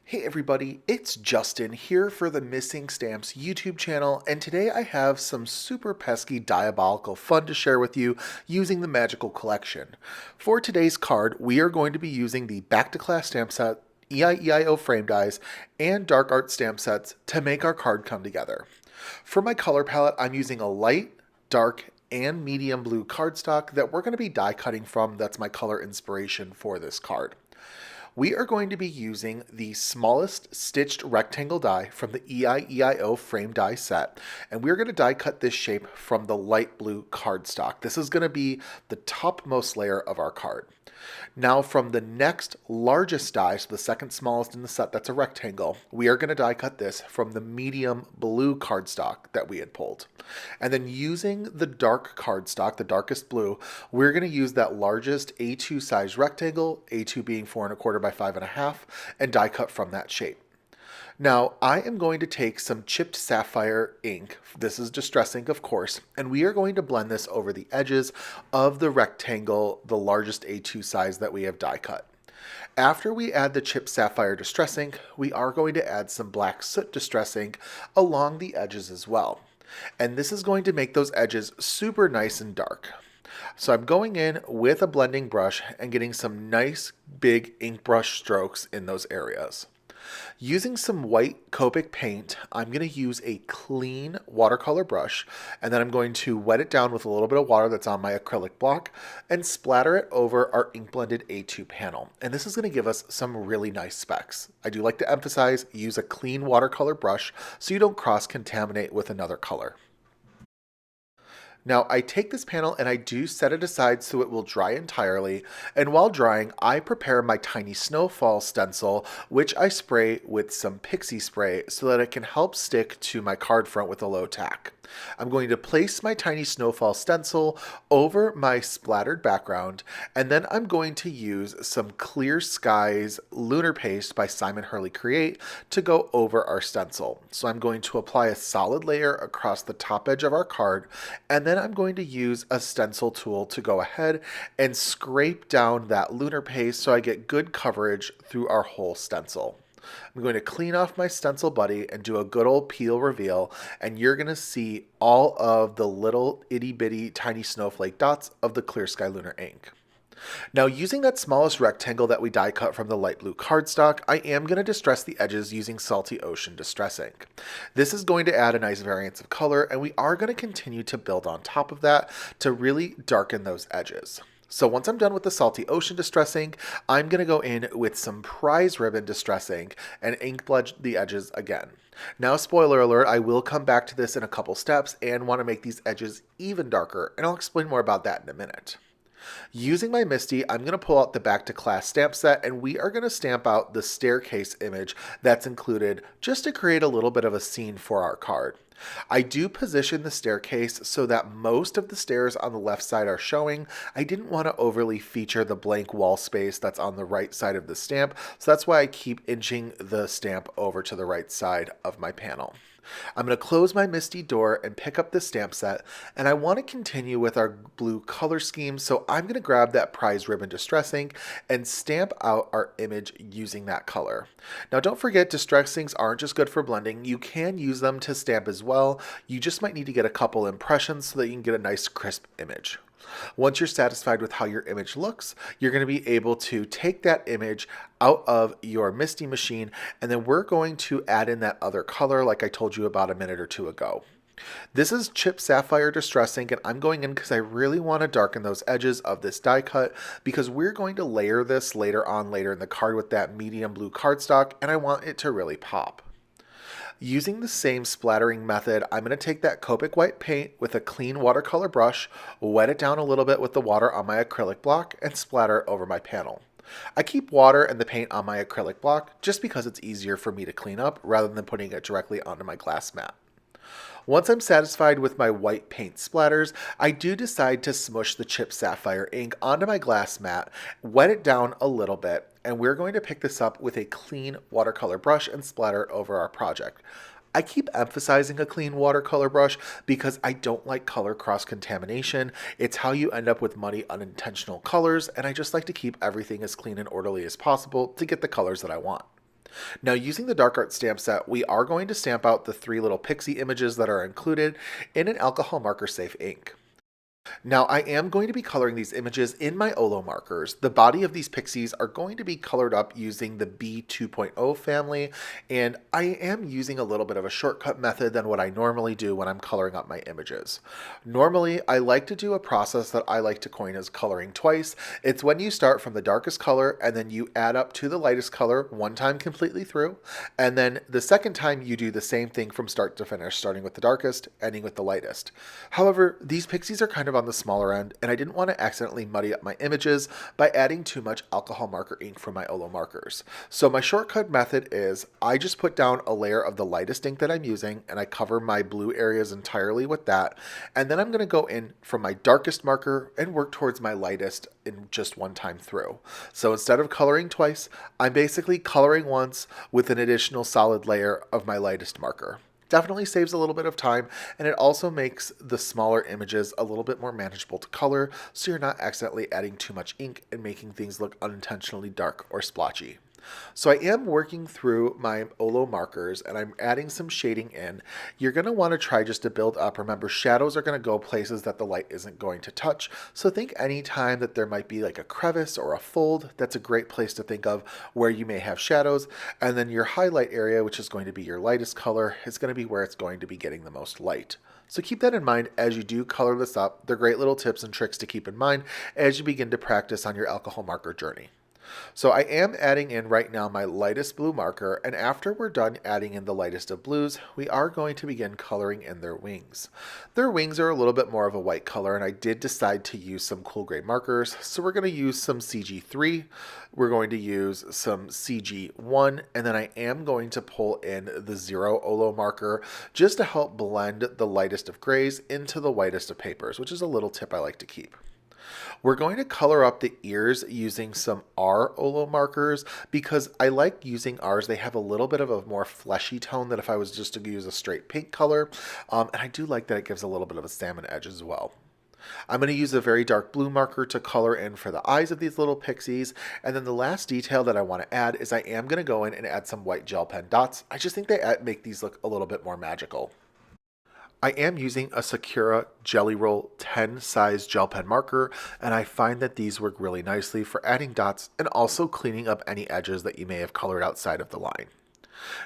Hey everybody, it's Justin here for the Missing Stamps YouTube channel, and today I have some super pesky diabolical fun to share with you using the Magical Collection. For today's card, we are going to be using the Back to Class stamp set, EIEIO frame dies, and Dark Art stamp sets to make our card come together. For my color palette, I'm using a light, dark, and medium blue cardstock that we're going to be die cutting from. That's my color inspiration for this card. We are going to be using the smallest stitched rectangle die from the EIEIO frame die set, and we're going to die cut this shape from the light blue cardstock. This is going to be the topmost layer of our card. Now from the next largest die, so the second smallest in the set that's a rectangle, we are going to die cut this from the medium blue cardstock that we had pulled. And then using the dark cardstock, the darkest blue, we're going to use that largest A2 size rectangle, A2 being 4¼ by 5½, and die cut from that shape. Now, I am going to take some chipped sapphire ink, this is Distress ink of course, and we are going to blend this over the edges of the rectangle, the largest A2 size that we have die cut. After we add the chipped sapphire Distress ink, we are going to add some black soot Distress ink along the edges as well. And this is going to make those edges super nice and dark. So I'm going in with a blending brush and getting some nice big ink brush strokes in those areas. Using some white Copic paint, I'm going to use a clean watercolor brush, and then I'm going to wet it down with a little bit of water that's on my acrylic block and splatter it over our ink blended A2 panel. And this is going to give us some really nice specks. I do like to emphasize, use a clean watercolor brush so you don't cross-contaminate with another color. Now I take this panel and I do set it aside so it will dry entirely, and while drying I prepare my tiny snowfall stencil, which I spray with some pixie spray so that it can help stick to my card front with a low tack. I'm going to place my tiny snowfall stencil over my splattered background, and then I'm going to use some Clear Skies Lunar Paste by Simon Hurley Create to go over our stencil. So I'm going to apply a solid layer across the top edge of our card, and then I'm going to use a stencil tool to go ahead and scrape down that lunar paste so I get good coverage through our whole stencil. I'm going to clean off my stencil buddy and do a good old peel reveal, and you're going to see all of the little itty bitty tiny snowflake dots of the Clear Sky Lunar ink. Now, using that smallest rectangle that we die cut from the light blue cardstock, I am going to distress the edges using Salty Ocean Distress ink. This is going to add a nice variance of color, and we are going to continue to build on top of that to really darken those edges. So once I'm done with the Salty Ocean Distress ink, I'm going to go in with some Prize Ribbon Distress ink and ink blend the edges again. Now, spoiler alert, I will come back to this in a couple steps and want to make these edges even darker, and I'll explain more about that in a minute. Using my Misty, I'm going to pull out the Back to Class stamp set, and we are going to stamp out the staircase image that's included just to create a little bit of a scene for our card. I do position the staircase so that most of the stairs on the left side are showing. I didn't want to overly feature the blank wall space that's on the right side of the stamp, so that's why I keep inching the stamp over to the right side of my panel. I'm going to close my Misty door and pick up the stamp set, and I want to continue with our blue color scheme, so I'm going to grab that Prize Ribbon Distress ink and stamp out our image using that color. Now don't forget, distress inks aren't just good for blending, you can use them to stamp as well. You just might need to get a couple impressions so that you can get a nice crisp image. Once you're satisfied with how your image looks, you're going to be able to take that image out of your Misty machine, and then we're going to add in that other color like I told you about a minute or two ago. This is Chipped Sapphire Distress ink, and I'm going in because I really want to darken those edges of this die cut because we're going to layer this later in the card with that medium blue cardstock, and I want it to really pop. Using the same splattering method, I'm going to take that Copic white paint with a clean watercolor brush, wet it down a little bit with the water on my acrylic block, and splatter it over my panel. I keep water and the paint on my acrylic block just because it's easier for me to clean up rather than putting it directly onto my glass mat. Once I'm satisfied with my white paint splatters, I do decide to smush the chipped sapphire ink onto my glass mat, wet it down a little bit, and we're going to pick this up with a clean watercolor brush and splatter it over our project. I keep emphasizing a clean watercolor brush because I don't like color cross-contamination. It's how you end up with muddy, unintentional colors, and I just like to keep everything as clean and orderly as possible to get the colors that I want. Now, using the dark art stamp set, we are going to stamp out the three little pixie images that are included in an alcohol marker safe ink. Now, I am going to be coloring these images in my Olo markers. The body of these pixies are going to be colored up using the B2.0 family, and I am using a little bit of a shortcut method than what I normally do when I'm coloring up my images. Normally, I like to do a process that I like to coin as coloring twice. It's when you start from the darkest color and then you add up to the lightest color one time completely through, and then the second time you do the same thing from start to finish, starting with the darkest, ending with the lightest. However, these pixies are kind of on the smaller end, and I didn't want to accidentally muddy up my images by adding too much alcohol marker ink from my Olo markers. So my shortcut method is I just put down a layer of the lightest ink that I'm using, and I cover my blue areas entirely with that, and then I'm going to go in from my darkest marker and work towards my lightest in just one time through. So instead of coloring twice, I'm basically coloring once with an additional solid layer of my lightest marker. Definitely saves a little bit of time, and it also makes the smaller images a little bit more manageable to color, so you're not accidentally adding too much ink and making things look unintentionally dark or splotchy. So I am working through my Olo markers and I'm adding some shading in. You're going to want to try just to build up. Remember, shadows are going to go places that the light isn't going to touch. So think anytime that there might be like a crevice or a fold, that's a great place to think of where you may have shadows. And then your highlight area, which is going to be your lightest color, is going to be where it's going to be getting the most light. So keep that in mind as you do color this up. They're great little tips and tricks to keep in mind as you begin to practice on your alcohol marker journey. So I am adding in right now my lightest blue marker, and after we're done adding in the lightest of blues, we are going to begin coloring in their wings. Their wings are a little bit more of a white color, and I did decide to use some cool gray markers. So we're going to use some CG3, we're going to use some CG1, and then I am going to pull in the 0 Olo marker just to help blend the lightest of grays into the whitest of papers, which is a little tip I like to keep. We're going to color up the ears using some R Olo markers because I like using R's. They have a little bit of a more fleshy tone than if I was just to use a straight pink color. And I do like that it gives a little bit of a salmon edge as well. I'm going to use a very dark blue marker to color in for the eyes of these little pixies. And then the last detail that I want to add is I am going to go in and add some white gel pen dots. I just think they make these look a little bit more magical. I am using a Sakura Jelly Roll 10 size gel pen marker, and I find that these work really nicely for adding dots and also cleaning up any edges that you may have colored outside of the line.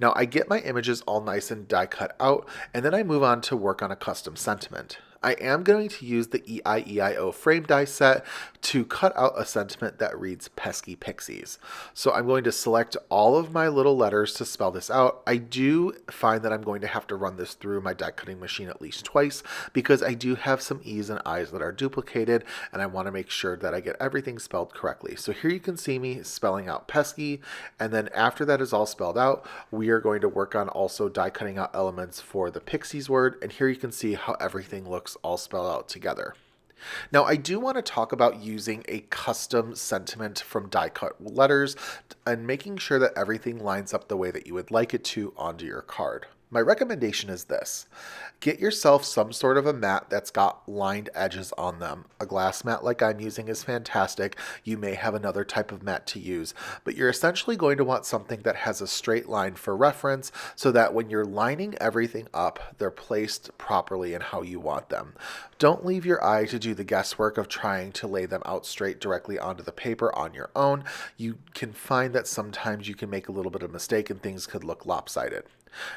Now I get my images all nice and die cut out, and then I move on to work on a custom sentiment. I am going to use the EIEIO frame die set to cut out a sentiment that reads pesky pixies. So I'm going to select all of my little letters to spell this out. I do find that I'm going to have to run this through my die cutting machine at least twice because I do have some E's and I's that are duplicated, and I want to make sure that I get everything spelled correctly. So here you can see me spelling out pesky, and then after that is all spelled out, we are going to work on also die cutting out elements for the pixies word, and here you can see how everything looks all spelled out together. Now, I do want to talk about using a custom sentiment from die cut letters and making sure that everything lines up the way that you would like it to onto your card. My recommendation is this. Get yourself some sort of a mat that's got lined edges on them. A glass mat like I'm using is fantastic. You may have another type of mat to use, but you're essentially going to want something that has a straight line for reference so that when you're lining everything up, they're placed properly in how you want them. Don't leave your eye to do the guesswork of trying to lay them out straight directly onto the paper on your own. You can find that sometimes you can make a little bit of mistake and things could look lopsided.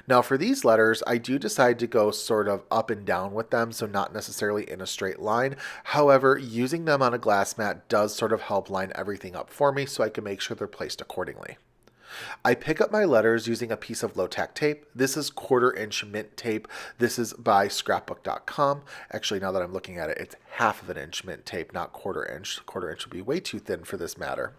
Now for these letters, I do decide to go sort of up and down with them, so not necessarily in a straight line. However, using them on a glass mat does sort of help line everything up for me so I can make sure they're placed accordingly. I pick up my letters using a piece of low-tack tape. This is 1/4-inch mint tape. This is by scrapbook.com. Actually, now that I'm looking at it, it's 1/2 inch mint tape, not 1/4 inch. 1/4 inch would be way too thin for this matter.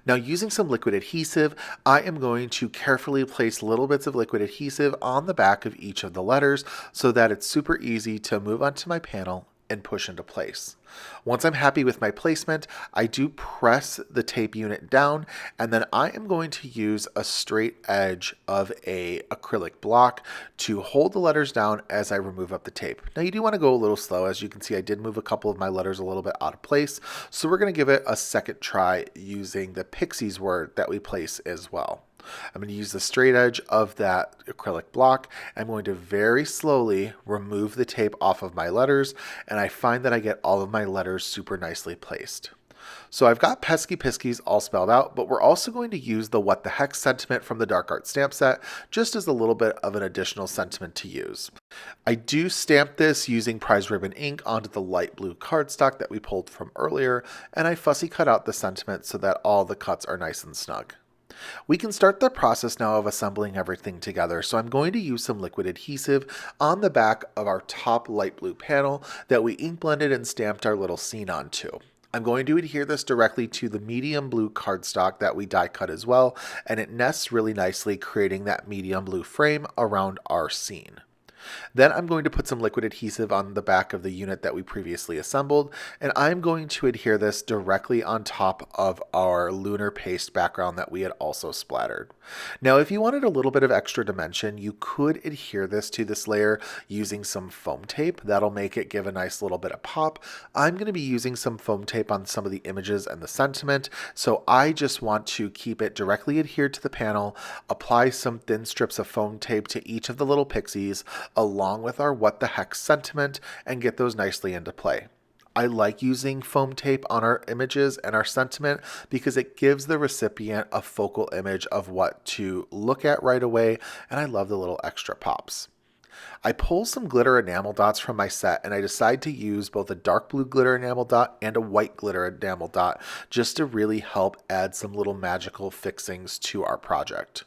Now, using some liquid adhesive, I am going to carefully place little bits of liquid adhesive on the back of each of the letters so that it's super easy to move onto my panel and push into place. Once I'm happy with my placement, I do press the tape unit down, and then I am going to use a straight edge of a acrylic block to hold the letters down as I remove up the tape. Now you do want to go a little slow. As you can see, I did move a couple of my letters a little bit out of place, so we're going to give it a second try using the Pixies word that we place as well. I'm going to use the straight edge of that acrylic block. I'm going to very slowly remove the tape off of my letters, and I find that I get all of my letters super nicely placed. So I've got Pesky Piskies all spelled out, but we're also going to use the What the Heck sentiment from the Dark Art stamp set just as a little bit of an additional sentiment to use. I do stamp this using prize ribbon ink onto the light blue cardstock that we pulled from earlier, and I fussy cut out the sentiment so that all the cuts are nice and snug. We can start the process now of assembling everything together, so I'm going to use some liquid adhesive on the back of our top light blue panel that we ink blended and stamped our little scene onto. I'm going to adhere this directly to the medium blue cardstock that we die cut as well, and it nests really nicely, creating that medium blue frame around our scene. Then I'm going to put some liquid adhesive on the back of the unit that we previously assembled, and I'm going to adhere this directly on top of our lunar paste background that we had also splattered. Now, if you wanted a little bit of extra dimension, you could adhere this to this layer using some foam tape. That'll make it give a nice little bit of pop. I'm going to be using some foam tape on some of the images and the sentiment, so I just want to keep it directly adhered to the panel, apply some thin strips of foam tape to each of the little pixies, along with our What the Heck sentiment, and get those nicely into play. I like using foam tape on our images and our sentiment because it gives the recipient a focal image of what to look at right away, and I love the little extra pops. I pull some glitter enamel dots from my set, and I decide to use both a dark blue glitter enamel dot and a white glitter enamel dot just to really help add some little magical fixings to our project.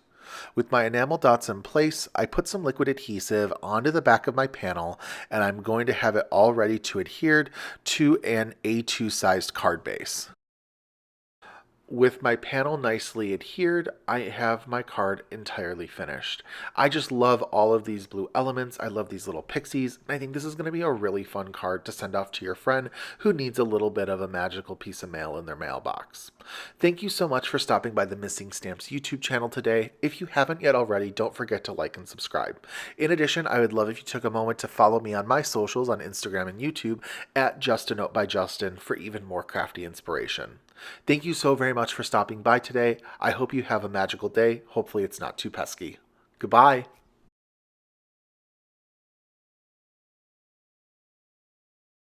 With my enamel dots in place, I put some liquid adhesive onto the back of my panel, and I'm going to have it all ready to adhere to an A2 sized card base. With my panel nicely adhered, I have my card entirely finished. I just love all of these blue elements. I love these little pixies. I think this is going to be a really fun card to send off to your friend who needs a little bit of a magical piece of mail in their mailbox. Thank you so much for stopping by the Missing Stamps YouTube channel today. If you haven't yet already, don't forget to like and subscribe. In addition, I would love if you took a moment to follow me on my socials on Instagram and YouTube at Just a Note by Justin for even more crafty inspiration. Thank you so very much for stopping by today. I hope you have a magical day. Hopefully it's not too pesky. Goodbye.